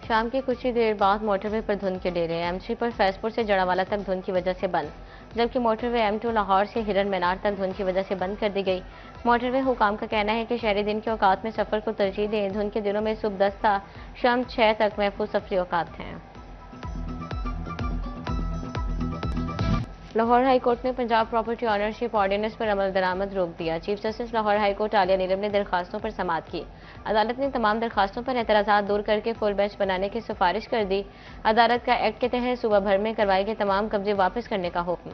शाम की कुछ ही देर बाद मोटरवे पर धुंध के डेरे M3 पर फैजपुर से जड़ावाला तक धुंध की वजह से बंद, जबकि मोटरवे M2 लाहौर से हिरन मीनार तक धुंध की वजह से बंद कर दी गई। मोटरवे हुकाम का कहना है कि शहरी दिन के औकात में सफर को तरजीह दें। धुंध के दिनों में सुबह 10 था शाम 6 तक महफूज सफरी औकात हैं। लाहौर हाई कोर्ट ने पंजाब प्रॉपर्टी ऑनरशिप ऑर्डिनेंस पर अमल दरामद रोक दिया। Chief justice Lahore high court Aliya Neelam ने दरखास्तों पर समाअत की। अदालत ने तमाम दरखास्तों पर एतराज़ात दूर करके फुल बेंच बनाने की सिफारिश कर दी। अदालत का एक्ट के तहत सूबा भर में करवाए गए तमाम कब्जे वापस करने का हुक्म।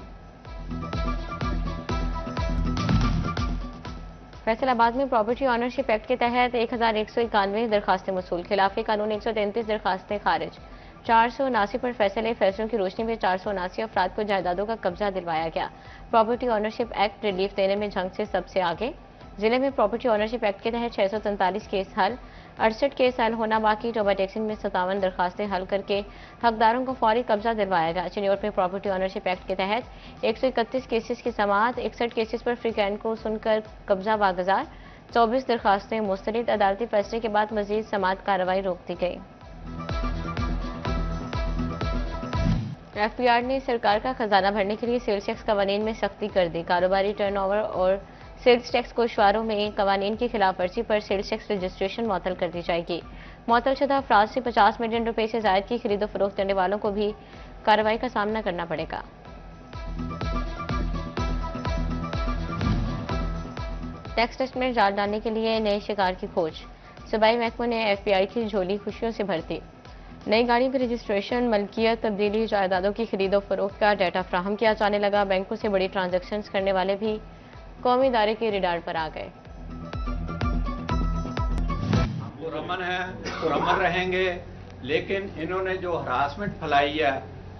फैसलाबाद में प्रॉपर्टी ऑनरशिप एक्ट के तहत 1191 दरखास्तें मसूल, खिलाफी कानून 133 दरखास्तें खारिज। 479 पर फैसलों की रोशनी में 479 अफराद को जायदादों का कब्जा दिलवाया गया। प्रॉपर्टी ऑनरशिप एक्ट रिलीफ देने में जंग से सबसे आगे। जिले में प्रॉपर्टी ऑनरशिप एक्ट के तहत 643 केस हल, 68 केस हल होना बाकी। टोबा टेक्सिन में 57 दरखास्तें हल करके हकदारों को फौरी कब्जा दिलवाया गया। चिन्योट में प्रॉपर्टी ऑनरशिप एक्ट के तहत 131 केसेस की समाअत, 61 केसेस पर फ्रीकैंड को सुनकर कब्जा वागजार, 24 दरखास्तें मुस्तरद। अदालती फैसले के बाद मजीद समाअत कार्रवाई रोक दी गई। FPR ने सरकार का खजाना भरने के लिए सेल्स टैक्स कवानीन में सख्ती कर दी। कारोबारी टर्नओवर और सेल्स टैक्स कोषवारों में कवानीन की खिलाफ वर्जी पर सेल्स टैक्स रजिस्ट्रेशन मुअत्तल कर दी जाएगी। मुअत्तलशुदा अफराद से 50 मिलियन रुपए से जायद की खरीदो फरोख्त करने वालों को भी कार्रवाई का सामना करना पड़ेगा। टैक्स टेस्ट में जाल डालने के लिए नए शिकार की खोज। सूबाई महकमों ने FPI की झोली खुशियों से भर दी। नई गाड़ियों की रजिस्ट्रेशन, मलकियत तब्दीली, जायदादों की खरीदो फरोख्त का डाटा फराहम किया जाने लगा। बैंकों से बड़ी ट्रांजैक्शंस करने वाले भी कौमी इदारे के रिडार पर आ गए। पुरअमन है, पुरअमन रहेंगे, लेकिन इन्होंने जो हरासमेंट फैलाई है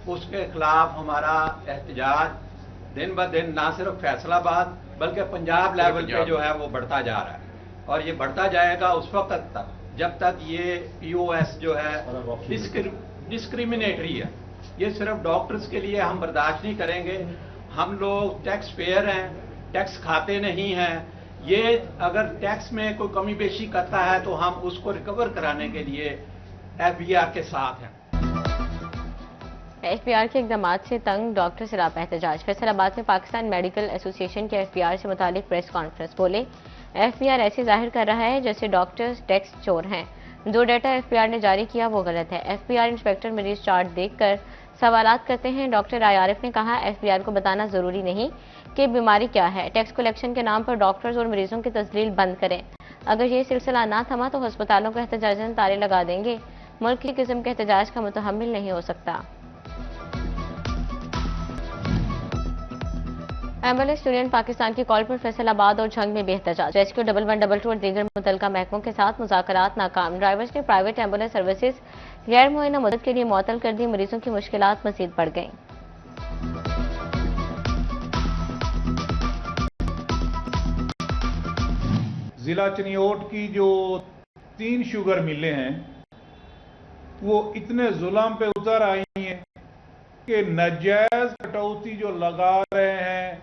उसके खिलाफ हमारा एहतजाज दिन ब दिन ना सिर्फ फैसलाबाद बल्कि पंजाब लेवल पे जो है वो बढ़ता जा रहा है और ये बढ़ता जाएगा उस वक्त तक जब तक ये POS जो है डिस्क्रिमिनेटरी है। ये सिर्फ डॉक्टर्स के लिए हम बर्दाश्त नहीं करेंगे। हम लोग टैक्स पेयर हैं, टैक्स खाते नहीं हैं। ये अगर टैक्स में कोई कमी बेशी करता है तो हम उसको रिकवर कराने के लिए FBR के साथ हैं। FBR के इकदाम से तंग डॉक्टर सिराप एहतजाज। फैसलाबाद में पाकिस्तान मेडिकल एसोसिएशन के FBR से मुतालिक प्रेस कॉन्फ्रेंस। बोले, FBR ऐसे जाहिर कर रहा है जैसे डॉक्टर्स टैक्स चोर हैं। जो डाटा FBR ने जारी किया वो गलत है। FBR इंस्पेक्टर मरीज चार्ट देखकर सवालात करते हैं। डॉक्टर IRF ने कहा, FBR को बताना जरूरी नहीं कि बीमारी क्या है। टैक्स कलेक्शन के नाम पर डॉक्टर्स और मरीजों की तस्लील बंद करें। अगर ये सिलसिला ना थमा तो अस्पतालों को एहतजाजन ताले लगा देंगे। मुल्क की किस्म के एहतजाज का मुतहम्मिल नहीं हो सकता। एम्बुलेंस यूनियन पाकिस्तान की कॉल पर फैसलाबाद और झंग में बेहतजाज। रेस्क्यू 1112 और दीगर मुतल्लिका महकमों के साथ मुज़ाकरात नाकाम। ड्राइवर्स ने प्राइवेट एम्बुलेंस सर्विसेज गैर मुअय्यना मुद्दत के लिए मुअत्तल कर दी। मरीजों की मुश्किलात मजीद बढ़ गईं। जिला चिन्योट की जो 3 शुगर मिलें हैं वो इतने जुल्म पे उतर आई हैं कि नाजायज कटौती जो लगा रहे हैं,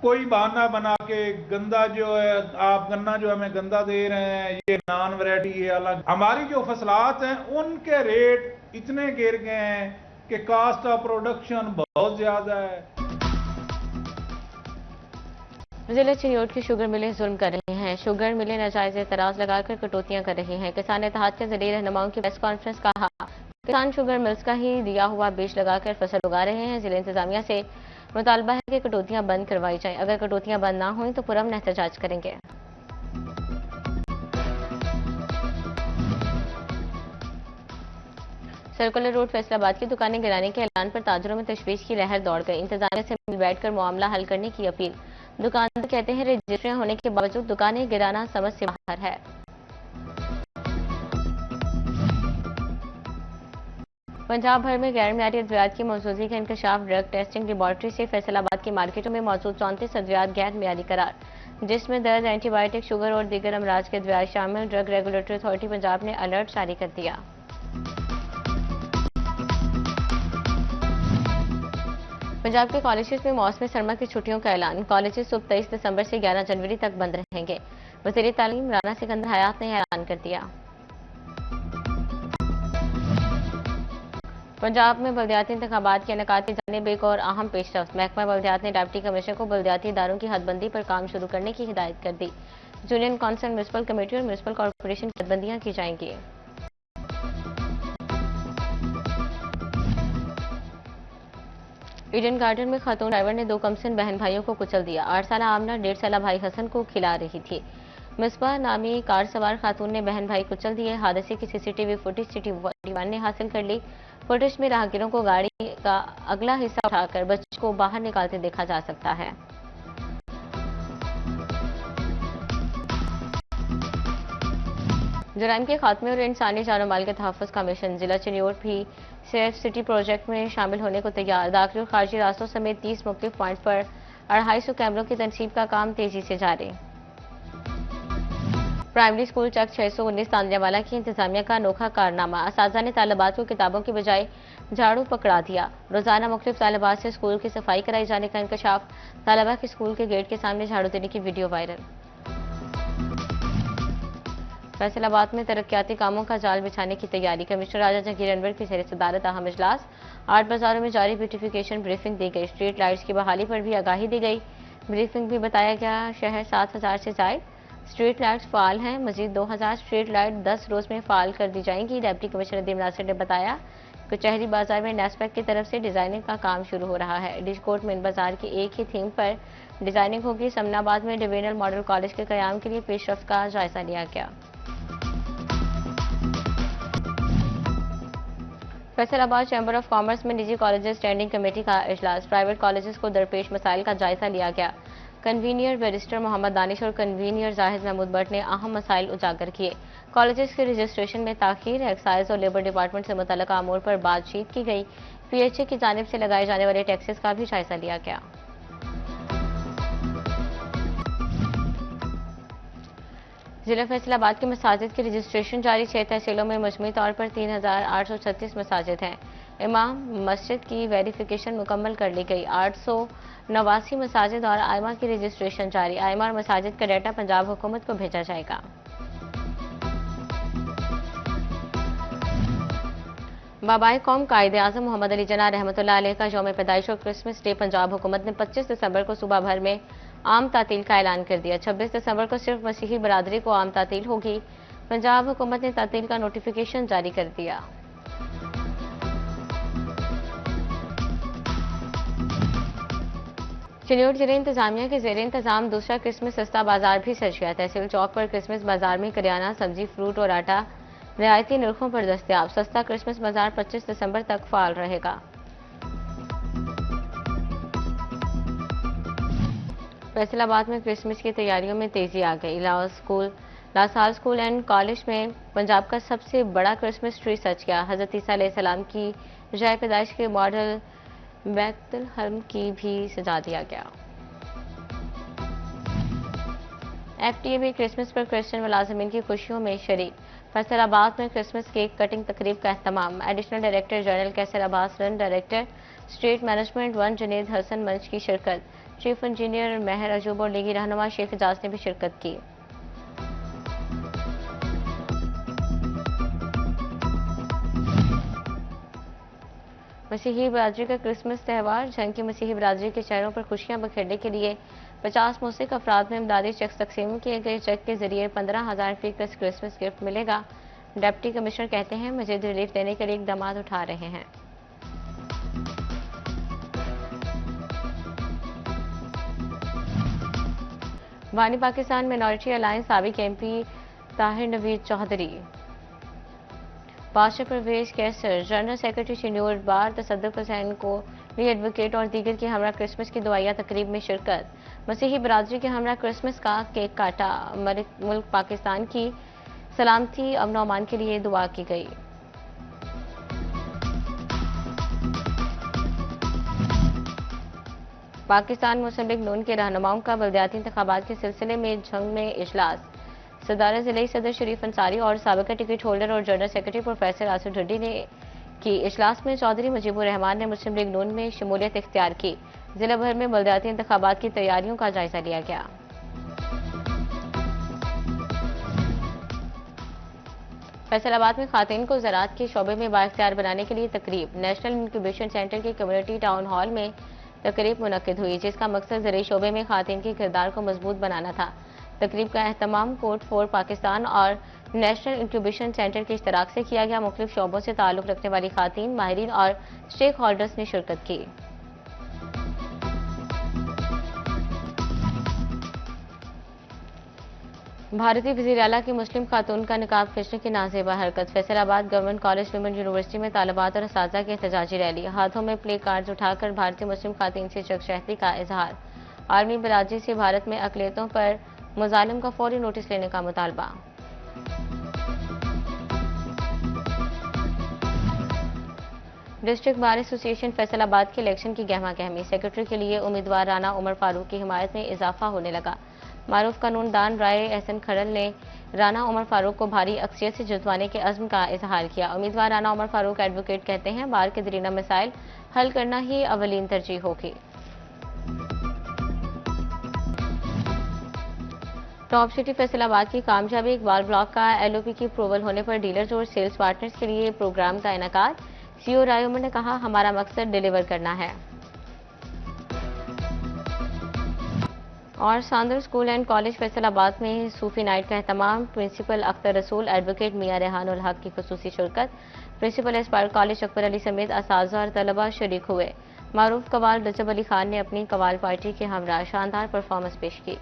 कोई बहाना बना के गंदा जो है आप गन्ना जो हमें गंदा दे रहे हैं, ये नॉन वैरायटी ये अलग। हमारी जो फसलात हैं उनके रेट इतने गिर गए हैं कि कास्ट ऑफ प्रोडक्शन बहुत ज्यादा है। जिला चिन्योट की शुगर मिलें जुल्म कर रही हैं। शुगर मिलें नाजायज एतराज लगाकर कटौतियां कर रही हैं। किसान इत्तेहाद के जरिए रहनुमाओं की प्रेस कॉन्फ्रेंस। कहा, किसान शुगर मिल्स का ही दिया हुआ बीज लगाकर फसल उगा रहे हैं। जिला इंतजामिया से मुतालबा है कि कटौतियां बंद करवाई जाएं। अगर कटौतियां बंद ना हुई तो पुरअमन एहतजाज करेंगे। सर्कुलर रोड फैसलाबाद की दुकानें गिराने के ऐलान पर ताजरों में तशवीश की लहर दौड़ गई। इंतजामिया से मिल बैठकर मामला हल करने की अपील। दुकानदार कहते हैं रजिस्ट्रियां होने के बावजूद दुकानें गिराना समझ से बाहर है। पंजाब भर में गैर मियारी अद्वियात की मौजूदगी का इंकशाफ। ड्रग टेस्टिंग लेबॉर्ट्री से फैसलाबाद की मार्केटों में मौजूद 34 अद्वियात गैर मियारी करार, जिसमें दर्ज एंटीबायोटिक, शुगर और दीगर अमराज के अद्वियात शामिल। ड्रग रेगुलेटरी अथॉरिटी पंजाब ने अलर्ट जारी कर दिया। पंजाब के कॉलेजेस में मौसमी सरमा की छुट्टियों का ऐलान। कॉलेजेस सुबह 23 दिसंबर से 11 जनवरी तक बंद रहेंगे। वज़ीर तालीम राना सिकंदर हयात ने ऐलान कर दिया। पंजाब में बल्दियाती इंतखाबात के इनेकाद की जानिब एक और अहम पेशरफ्त। महकमा बल्दियात ने डिप्टी कमिश्नर को बल्दियाती इदारों की हदबंदी पर काम शुरू करने की हिदायत कर दी। यूनियन काउंसिल, म्यूनिसिपल कमेटी और म्यूनिसिपल कॉरपोरेशन की हदबंदियां की जाएंगी। ईडन गार्डन में खातून ड्राइवर ने 2 कमसिन बहन भाइयों को कुचल दिया। 8 साल आमना 1.5 साल भाई हसन को खिला रही थी। मिसबा नामी कार सवार खातून ने बहन भाई कुचल दिए। हादसे की सीसीटीवी फुटेज सिटी-1 ने हासिल कर ली। फुटेज में राहगीरों को गाड़ी का अगला हिस्सा उठाकर बच्चे को बाहर निकालते देखा जा सकता है। जराइम के खात्मे और इंसानी जानो माल के तहफ़्फ़ुज़ का मिशन जिला चिन्योट भी सेफ सिटी प्रोजेक्ट में शामिल होने को तैयार। दाखिली और खारजी रास्तों समेत 30 मुख्तलिफ पॉइंट पर 250 कैमरों की तनसीब का काम तेजी से जारी। प्राइमरी स्कूल चक 619 तांदियावाला की इंतजामिया का अनोखा कारनामा। असातिज़ा ने तालिबात को किताबों की बजाय झाड़ू पकड़ा दिया। रोजाना मुख्तलिफ तालिबात से स्कूल की सफाई कराई जाने का इंकशाफ। तालिबा के स्कूल के गेट के सामने झाड़ू देने की वीडियो वायरल। फैसलाबाद में तरक्याती कामों का जाल बिछाने की तैयारी। कमिश्नर राजा जहांगीर अनवर की ज़ेर सदारत अहम इजलास। 8 बाजारों में जारी ब्यूटिफिकेशन ब्रीफिंग दी गई। स्ट्रीट लाइट्स की बहाली पर भी आगाही दी गई। ब्रीफिंग भी बताया गया शहर 7000 से जायद स्ट्रीट लाइट्स फ़ाल हैं। मजीद 2000 स्ट्रीट लाइट 10 रोज में फ़ाल कर दी जाएंगी। डिप्टी कमिश्नर नदीम नासिर ने बताया कचहरी बाजार में नेस्पेक की तरफ से डिजाइनिंग का काम शुरू हो रहा है। डिशकोट मेन बाजार की एक ही थीम पर डिजाइनिंग होगी। समनाबाद में डिवीजनल मॉडल कॉलेज के कयाम के लिए पेशरफ्त का जायजा लिया गया। फैसलाबाद चैम्बर ऑफ कॉमर्स में निजी कॉलेजेस स्टैंडिंग कमेटी का इजलास। प्राइवेट कॉलेजेस को दरपेश मसाइल का जायजा लिया गया। कन्वीनियर बैरिस्टर मोहम्मद दानिश और कन्वीनियर जाहिद महमूद भट्ट ने अहम मसाइल उजागर किए। कॉलेजेस के रजिस्ट्रेशन में ताखीर, एक्साइज और लेबर डिपार्टमेंट से मुतल्लिका अमूर पर बातचीत की गई। पीएचए की जानिब से लगाए जाने वाले टैक्सेस का भी जायजा लिया गया। जिला फैसलाबाद के मसाजिद की रजिस्ट्रेशन जारी। 6 तहसीलों में मजमूई तौर पर 3836 मसाजिद हैं। इमाम मस्जिद की वेरिफिकेशन मुकम्मल कर ली गई। 889 मसाजिद और आइमा की रजिस्ट्रेशन जारी। आइमा और मसाजिद का डाटा पंजाब हुकूमत को भेजा जाएगा। बाबाए कौम कायदे आज़म मोहम्मद अली जिन्ना रहमतुल्लाह अलैह का यौम पैदाइश और क्रिसमस डे पंजाब हुकूमत ने 25 दिसंबर को सुबह भर में आम तातील का ऐलान कर दिया। 26 दिसंबर को सिर्फ मसीही बरादरी को आम तातील होगी। पंजाब हुकूमत ने तातील का नोटिफिकेशन जारी कर दिया। चिन्योट जिले इंतजामिया के जेर इंतजाम दूसरा क्रिसमस सस्ता बाजार भी सज गया। तहसील चौक पर क्रिसमस बाजार में करियाना, सब्जी, फ्रूट और आटा रियायती नरखों पर दस्तयाब। सस्ता क्रिसमस बाजार 25 दिसंबर तक फाल रहेगा। फैसलाबाद में क्रिसमस की तैयारियों में तेजी आ गई। लासाल स्कूल एंड कॉलेज में पंजाब का सबसे बड़ा क्रिसमस ट्री सज गया। हजरत ईसा अलैहिस्सलाम की जाए पैदाइश के मॉडल बैतुल हरम की भी सजा दिया गया। एफटीए भी क्रिसमस पर क्रिश्चियन मुलाजिमीन की खुशियों में शरीक। फैसलाबाद में क्रिसमस केक कटिंग तकरीब का अहतमाम। Additional director general Qaiser Abbas रन, director state management 1 Junaid Hasan मंच की शिरकत। चीफ इंजीनियर महर अजूब और लीगी रहनुमा शेख इजाज ने भी शिरकत की। मसीही बरादरी का क्रिसमस त्यौहार। जंग की मसीही बरादरी के चेहरों पर खुशियां बखेरने के लिए 50 मुस्तहिक अफराद में इमदादी चेक तकसीम किए गए। चेक के जरिए 15,000 फी का क्रिसमस गिफ्ट मिलेगा। डिप्टी कमिश्नर कहते हैं मजीद रिलीफ देने के लिए इकदाम उठा रहे हैं। बानी पाकिस्तान मिनॉरिटी अलायंस साबिक एमपी ताहिर नवीद चौधरी, बादशाह परवेज कैसर, जनरल सेक्रेटरी चिन्योट बार तसद्दुक हुसैन को ली एडवोकेट और दीगर की हमरा क्रिसमस की दुआया तकरीब में शिरकत। मसीही बरादरी के हमरा क्रिसमस का केक काटा। मुल्क पाकिस्तान की सलामती, अमन और अमान के लिए दुआ की गई। पाकिस्तान मुस्लिम लीग नून के रहनुमाओं का बल्दियाती इंतखाबात के सिलसिले में झंग में इजलास। सदारत जिले सदर शरीफ अंसारी और साबिका टिकट होल्डर और जनरल सेक्रेटरी प्रोफेसर आसिफ ढड्डी ने की इजलास में चौधरी मुजीबुर रहमान ने मुस्लिम लीग नून में शमूलियत इख्तियार की। जिला भर में बल्दियाती इंतखाबात की तैयारियों का जायजा लिया गया। फैसलाबाद में खातून को ज़राअत के शोबे में बाइख्तियार बनाने के लिए तकरीब। नेशनल इंक्यूबेशन सेंटर के कम्युनिटी टाउन हॉल में तकरीब मुनक्किद हुई, जिसका मकसद ज़रूरी शोबे में खातून के किरदार को मजबूत बनाना था। तकरीब का एहतमाम कोर्ट फॉर पाकिस्तान और नेशनल इंक्यूबेशन सेंटर के इश्तराक से किया गया। मुख्तलिफ शोबों से ताल्लुक़ रखने वाली खातून, माहिरीन और स्टेक होल्डर्स ने शिरकत की। भारतीय वज़ीर आला की मुस्लिम खातून का निकाब खींचने की नाज़ेबा हरकत। Faisalabad government college women university में तालिबात और असातिज़ा की एहतजाजी रैली। हाथों में प्ले कार्ड्स उठाकर भारतीय मुस्लिम खातून से यकजहती का इजहार। आर्मी बिरादरी से भारत में अक़लियतों पर मुज़ालिम का फौरी नोटिस लेने का मुतालबा। डिस्ट्रिक्ट बार एसोसिएशन फैसलाबाद के इलेक्शन की गहमा गहमी। सेक्रेटरी के लिए उम्मीदवार राना उमर फारूक की हिमायत में इजाफा होने लगा। मारूफ कानूनदान राय एहसन खड़ल ने राना उमर फारूक को भारी अक्सरियत से जितवाने के अज़्म का इजहार किया। उम्मीदवार राना उमर फारूक एडवोकेट कहते हैं, बार के दरीना मसाइल हल करना ही अवलीन तरजीह होगी। टॉप सिटी फैसलाबाद की कामयाबी। इकबाल ब्लॉक का LOP की अप्रूवल होने पर डीलर्स और सेल्स पार्टनर्स के लिए प्रोग्राम का इनेकाद। CO राय उमर ने कहा, हमारा मकसद डिलीवर करना है। और सांदर स्कूल एंड कॉलेज फैसलाबाद में सूफी नाइट का एहतमाम। प्रिंसिपल अख्तर रसूल, एडवोकेट मियां रेहानुल हक की खुसूसी शिरकत। Principal Aspire College Akbar Ali समेत असातिज़ा और तलबा शरीक हुए। मारूफ कवाल रजब अली खान ने अपनी कवाल पार्टी के हमरा शानदार परफॉर्मेंस पेश की।